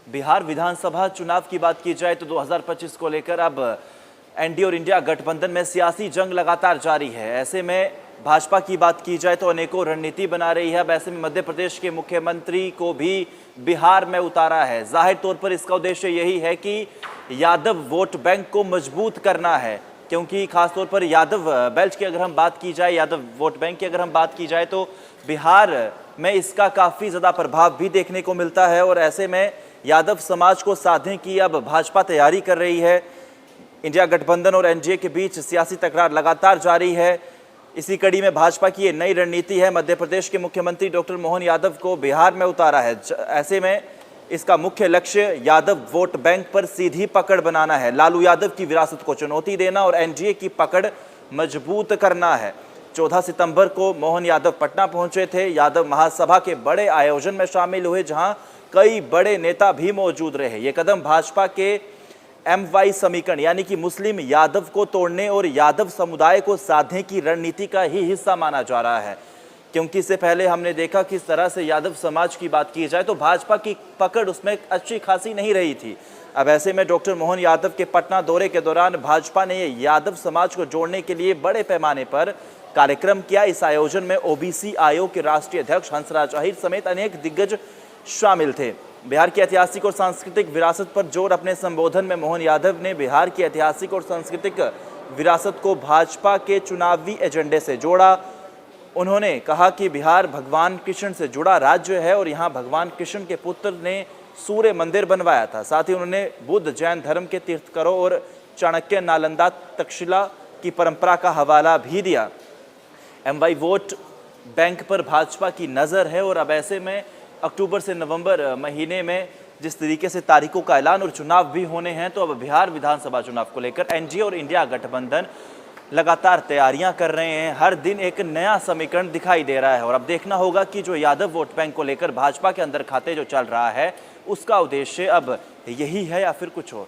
बिहार विधानसभा चुनाव की बात की जाए तो 2025 को लेकर अब एनडीए और इंडिया गठबंधन में सियासी जंग लगातार जारी है। ऐसे में भाजपा की बात की जाए तो अनेकों रणनीति बना रही है। अब ऐसे में मध्य प्रदेश के मुख्यमंत्री को भी बिहार में उतारा है। जाहिर तौर पर इसका उद्देश्य यही है कि यादव वोट बैंक को मजबूत करना है, क्योंकि खासतौर पर यादव बेल्ट की अगर हम बात की जाए, यादव वोट बैंक की अगर हम बात की जाए तो बिहार में इसका काफ़ी ज़्यादा प्रभाव भी देखने को मिलता है। और ऐसे में यादव समाज को साधने की अब भाजपा तैयारी कर रही है। इंडिया गठबंधन और एनडीए के बीच सियासी तकरार लगातार जारी है। इसी कड़ी में भाजपा की ये नई रणनीति है। मध्य प्रदेश के मुख्यमंत्री डॉक्टर मोहन यादव को बिहार में उतारा है। ऐसे में इसका मुख्य लक्ष्य यादव वोट बैंक पर सीधी पकड़ बनाना है, लालू यादव की विरासत को चुनौती देना और एनडीए की पकड़ मजबूत करना है। 14 सितंबर को मोहन यादव पटना पहुंचे थे। यादव महासभा के बड़े आयोजन में शामिल हुए, जहां कई बड़े नेता भी मौजूद रहे। ये कदम भाजपा के MY समीकरण यानी कि मुस्लिम यादव को तोड़ने और यादव समुदाय को साधने की रणनीति का ही हिस्सा माना जा रहा है, क्योंकि इससे पहले हमने देखा किस तरह से यादव समाज की बात की जाए तो भाजपा की पकड़ उसमें अच्छी खासी नहीं रही थी। अब ऐसे में डॉक्टर मोहन यादव के पटना दौरे के दौरान भाजपा ने यादव समाज को जोड़ने के लिए बड़े पैमाने पर कार्यक्रम किया। इस आयोजन में OBC आयोग के राष्ट्रीय अध्यक्ष हंसराज अहीर समेत अनेक दिग्गज शामिल थे। बिहार की ऐतिहासिक और सांस्कृतिक विरासत पर जोर अपने संबोधन में मोहन यादव ने बिहार की ऐतिहासिक और सांस्कृतिक विरासत को भाजपा के चुनावी एजेंडे से जोड़ा। उन्होंने कहा कि बिहार भगवान कृष्ण से जुड़ा राज्य है और यहाँ भगवान कृष्ण के पुत्र ने सूर्य मंदिर बनवाया था। साथ ही उन्होंने बुद्ध जैन धर्म के तीर्थकरों और चाणक्य नालंदा तक्षशिला की परंपरा का हवाला भी दिया। MY वोट बैंक पर भाजपा की नज़र है और अब ऐसे में अक्टूबर से नवंबर महीने में जिस तरीके से तारीखों का ऐलान और चुनाव भी होने हैं, तो अब बिहार विधानसभा चुनाव को लेकर एनडीए और इंडिया गठबंधन लगातार तैयारियां कर रहे हैं। हर दिन एक नया समीकरण दिखाई दे रहा है और अब देखना होगा कि जो यादव वोट बैंक को लेकर भाजपा के अंदर खाते जो चल रहा है, उसका उद्देश्य अब यही है या फिर कुछ और।